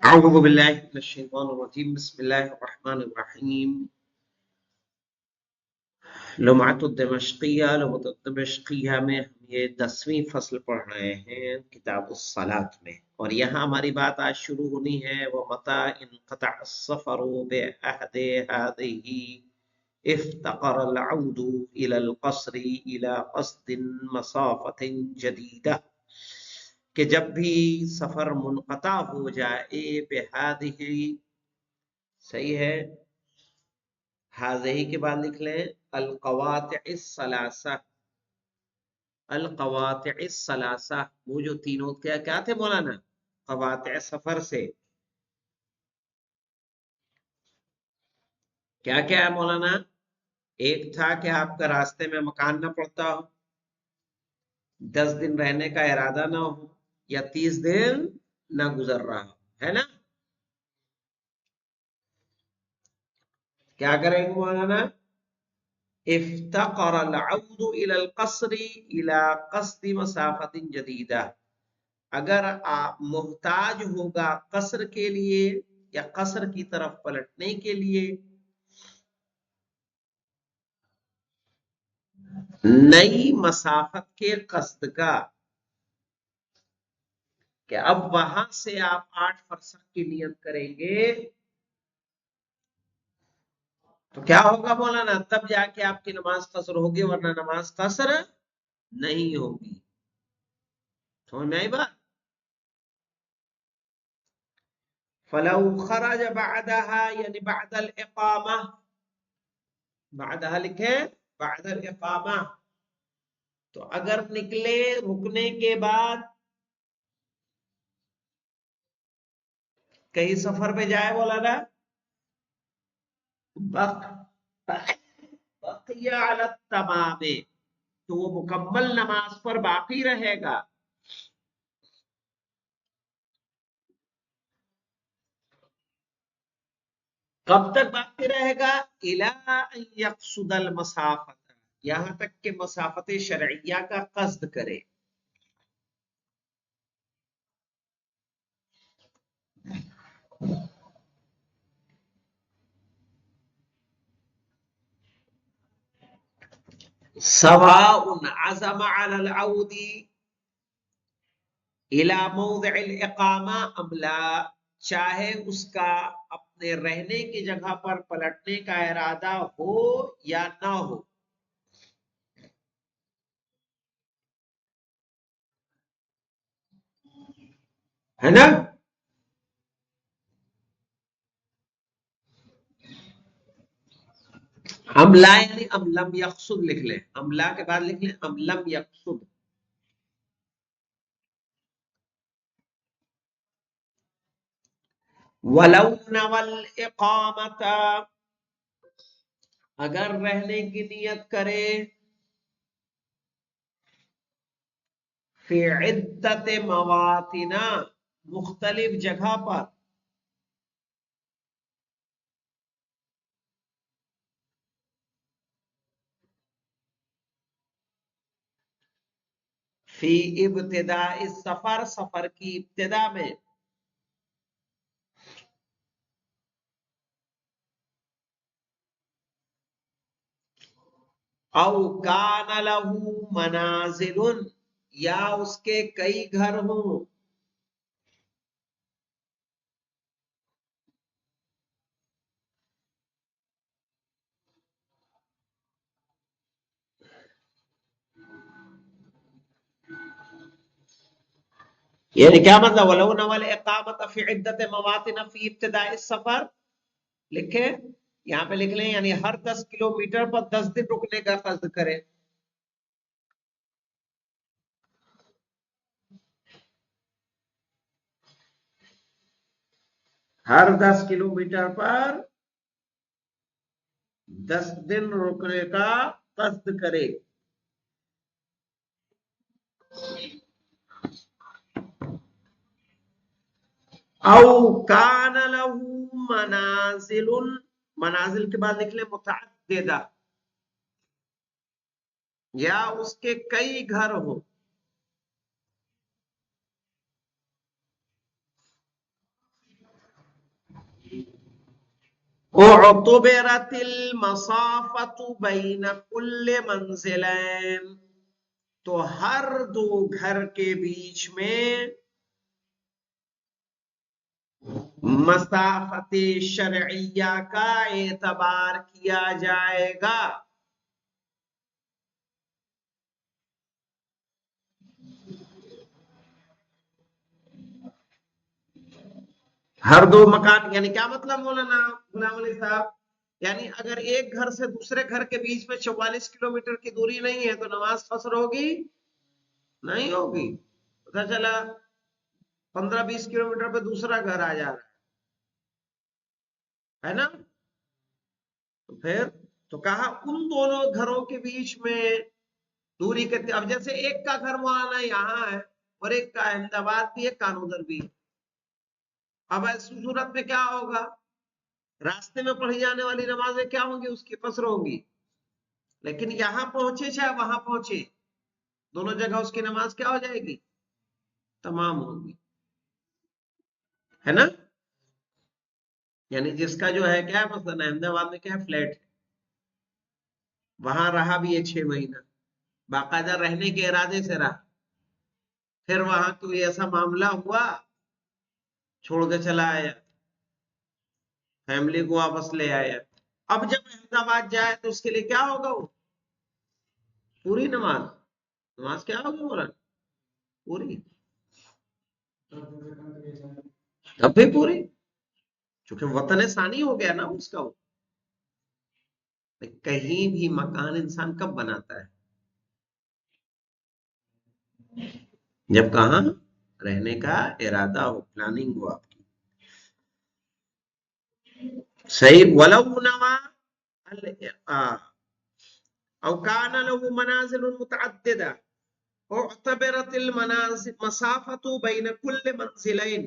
أعوذ بالله من الشيطان الرجيم بسم الله الرحمن الرحيم लुमअत दमश्किया में हम ये 10वीं फसल पढ़ रहे हैं किताब सलात में। और यहाँ हमारी बात आज शुरू होनी है वो मता इनक़ता अस्सफ़रु बिअहदि हादिही इफ्तक़र अलअउदु इलल क़स्रि इला क़स्दिन मसाफ़तिन जदीदा, कि जब भी सफर मुनक़ता हो जाए बिहादिही, सही है, हाज़िही के बाद लिख लें अलक़वातिइस सलासा। अलक़वातिइस सलासा वो जो तीनों क्या क्या थे मौलाना, क़वाति सफर से क्या क्या है मौलाना? एक था कि आपका रास्ते में मकान ना पड़ता हो, 10 दिन रहने का इरादा ना हो, या 30 दिन ना गुजर रहा हो, है ना? क्या करेंगे मौलाना? इफ्तक़र अलअउदु इलल क़स्रि इला क़स्दि मसाफ़तिन जदीदा। अगर आप मोहताज होगा कसर के लिए या कसर की तरफ पलटने के लिए, नई मसाफत के कस्द का, कि अब वहां से आप 8 फरसख की नियत करेंगे तो क्या होगा मौलाना? तब जाके आपकी नमाज कसर होगी, वरना नमाज कसर नहीं होगी। समझ में आई बात? फलौ खरज बअदहा, यानी बअदल इकामा, बअदहा लिखे बअदल इकामा, तो अगर निकले रुकने के बाद, कहीं सफर पे जाए बोला ना, बक़िया अला तमामे, तो वो मुकम्मल नमाज पर बाकी रहेगा। कब तक बाकी रहेगा? इला अन यक़सुदल मसाफत, यहां तक के मसाफत शरइया का कस्द करे। सवाउन अज़म अलल औदी इला मौदिअल इकामा अम ला, चाहे उसका अपने रहने की जगह पर पलटने का इरादा हो या ना हो, है ना? अमला यानी अमलम यकसुद लिख लें, अमला के बाद लिख लें अमलम यकसुद। वलौ नवल इकामता, अगर रहने की नियत करे, फी इद्दत मवातिना, मुख्तलिफ जगह पर, फी इब्तिदा इस सफर, सफर की इब्तिदा में, औ कान लहू मनाजिलुन, या उसके कई घर हों, यानी क्या मतलब? वलौ नवल इकामत फी इद्दत मवातिन फी इब्तिदा इस सफर, लिखे यहाँ पे लिख लें, यानी हर 10 किलोमीटर पर 10 दिन रुकने का कस्द करें। हर 10 किलोमीटर पर 10 दिन रुकने का कस्द करे। औ कान लहू मनाजिलुन, मनाजिल के बाद लिख ले मुतअद्दिदा, या उसके कई घर हो, اعتبرت المسافۃ بین کل منزلین، تو ہر دو گھر کے بیچ میں مسافت شرعیہ کا اعتبار کیا جائے گا۔ ہر دو مکان یعنی کیا مطلب مولانا غلام علی صاحب؟ یعنی اگر ایک گھر سے دوسرے گھر کے بیچ میں 44 کلومیٹر کی دوری نہیں ہے تو نماز قصر ہوگی؟ نہیں ہوگی۔ پتہ چلا 15-20 کلومیٹر پہ دوسرا گھر آ جا رہا ہے نا، تو پھر تو کہا ان دونوں گھروں کے بیچ میں دوری کے، اب جیسے ایک کا گھر مولانا یہاں ہے اور ایک کا احمد آباد بھی ہے، کانودر بھی ہے، اب اس صورت میں کیا ہوگا؟ راستے میں پڑھی جانے والی نمازیں کیا ہوں گی؟ اس کی قصر ہوں گی۔ لیکن یہاں پہنچے چاہے وہاں پہنچے، دونوں جگہ اس کی نماز کیا ہو جائے گی؟ تمام ہوگی، ہے نا؟ یعنی جس کا جو ہے کیا مثلا احمد آباد میں کیا فلیٹ ہے، وہاں رہا بھی ہے 6 مہینہ، باقاعدہ رہنے کے ارادے سے رہا، پھر وہاں کوئی ایسا معاملہ ہوا چھوڑ کے چلا آیا، فیملی کو واپس لے آیا، اب جب احمد آباد جائے تو اس کے لیے کیا ہوگا؟ وہ پوری نماز، نماز کیا ہوگی مولانا؟ پوری، اب بھی پوری، چونکہ وطن ثانی ہو گیا نا اس کا۔ وہ کہیں بھی مکان انسان کب بناتا ہے؟ جب کہاں رہنے کا ارادہ ہو، پلاننگ ہو آپ کی، صحیح۔ ولو نوا او کان له منازل متعددہ اعتبرت المنازل مسافت بین کل منزلین،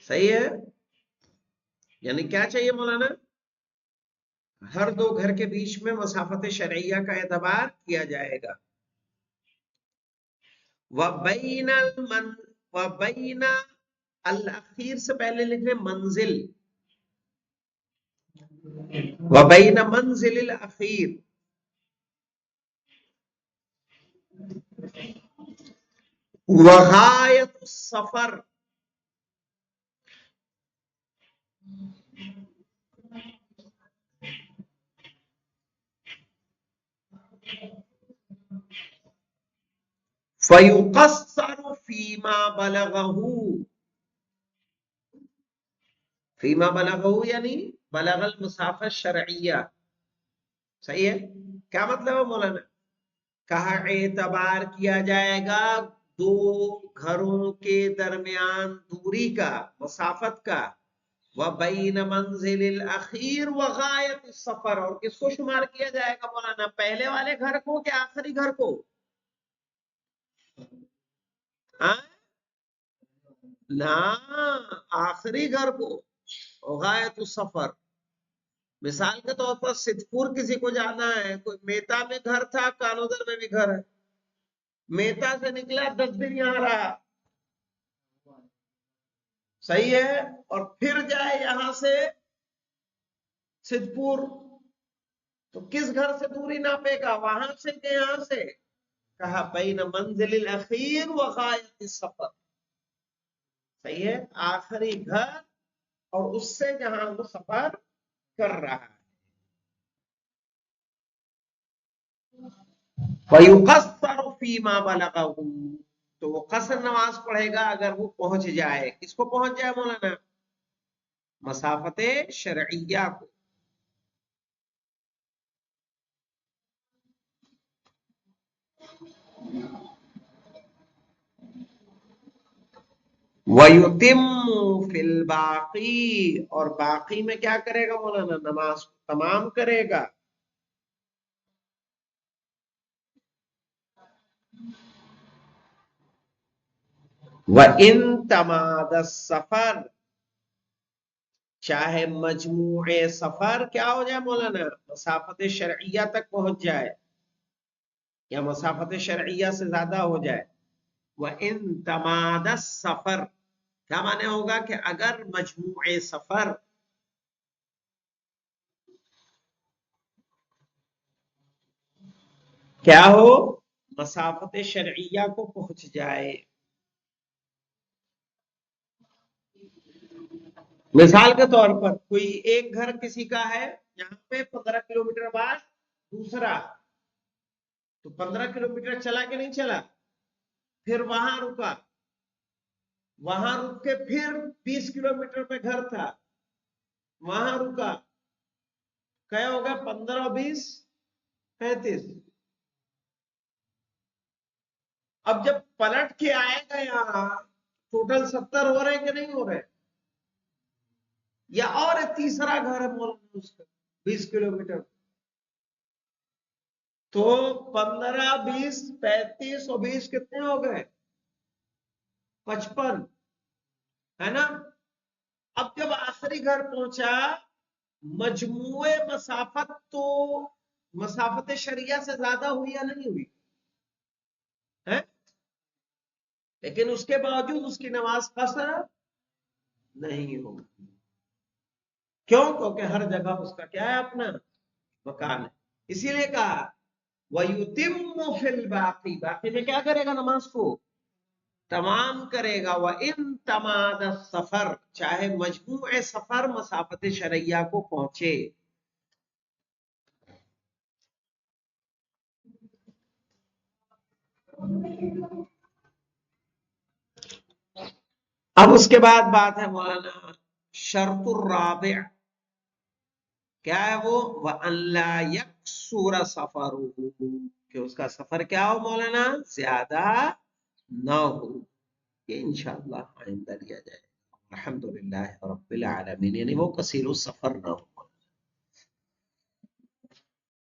صحیح ہے؟ یعنی کیا چاہیے مولانا؟ ہر دو گھر کے بیچ میں مسافت شرعیہ کا اعتبار کیا جائے گا۔ وَبَيْنَ الْأَخِير سے پہلے لکھ لیں منزل، وَبَيْنَ مَنزِلِ الْأَخِير وَغَایَةُ السَّفَرِ، فَيُقَصَّرُ فِيمَا بَلَغَهُ، فیما بلغہ یعنی بلغ المسافہ شرعیہ، صحیح ہے؟ کیا مطلب ہے مولانا؟ کہا اعتبار کیا جائے گا دو گھروں کے درمیان دوری کا، مسافت کا، وَبَيْنَ مَنزِلِ الْأَخِيرِ وَغَایَةِ السَّفَرِ، اور کس کو شمار کیا جائے گا مولانا؟ پہلے والے گھر کو کہ آخری گھر کو؟ نا، آخری گھر کو، غایت السفر۔ مثال کے طور پر سدھپور کسی کو جانا ہے، کوئی میتا میں گھر تھا، کانودر میں بھی گھر ہے، میتا سے نکلا 10 دن یہاں رہا، صحیح ہے، اور پھر جائے یہاں سے سدھپور، تو کس گھر سے دوری ناپے گا؟ وہاں سے کہ یہاں سے؟ کہا بین منزل الاخیر و غایت السفر، صحیح ہے، آخری گھر اور اس سے جہاں وہ سفر کر رہا ہے۔ فَيُقَصَّرُ فِيمَا بَلَغَهُ، تو وہ قصر نماز پڑھے گا اگر وہ پہنچ جائے، کس کو پہنچ جائے مولانا؟ مسافت شرعیہ کو۔ وَيُتِمُّ فِي الْبَاقِي، اور باقی میں کیا کرے گا مولانا؟ نماز تمام کرے گا۔ وَإِن تَمَادَ السَّفَرُ، چاہے مجموع سفر کیا ہو جائے مولانا؟ مسافت شرعیہ تک پہنچ جائے یا مسافت شرعیہ سے زیادہ ہو جائے۔ وَإِن تَمَادَ السَّفَرُ، क्या माने होगा कि अगर मजमूए सफर क्या हो, मसाफत शरइया को पहुंच जाए। मिसाल के तौर पर कोई एक घर किसी का है, यहाँ पे 15 किलोमीटर बाद दूसरा, तो 15 किलोमीटर चला कि नहीं चला, फिर वहां रुका, वहां रुक के फिर 20 किलोमीटर पे घर था, वहां रुका, क्या होगा, 15 और 20 35। अब जब पलट के आएगा यहाँ, टोटल 70 हो रहे कि नहीं हो रहे, या और तीसरा घर है मौलाना उसका 20 किलोमीटर, तो 15 20 35 और 20 कितने हो गए, 55, है ना। अब जब आखिरी घर पहुंचा, मजमुए मसाफत तो मसाफत शरिया से ज्यादा हुई या नहीं हुई है, लेकिन उसके बावजूद उसकी नमाज कसर नहीं होगी। क्यों? क्योंकि हर जगह उसका क्या है, अपना मकान है। इसीलिए कहा वयुतिम्मु फिल बाकी, बाकी में क्या करेगा, नमाज को तमाम करेगा। व इन तमाद सफर, चाहे मजमूए सफर मसाफत शरैया को पहुंचे। अब उसके बाद बात है मौलाना शर्तुर राबि, क्या है वो, व अल्ला यकसूर सफरुहु, कि उसका सफर क्या हो मौलाना, ज्यादा ना हो। ये इंशाअल्लाह आइंदा लिया जाएगा। अल्हम्दुलिल्लाह रब्बिल आलमीन, यानी वो कसीरुस सफर ना हो।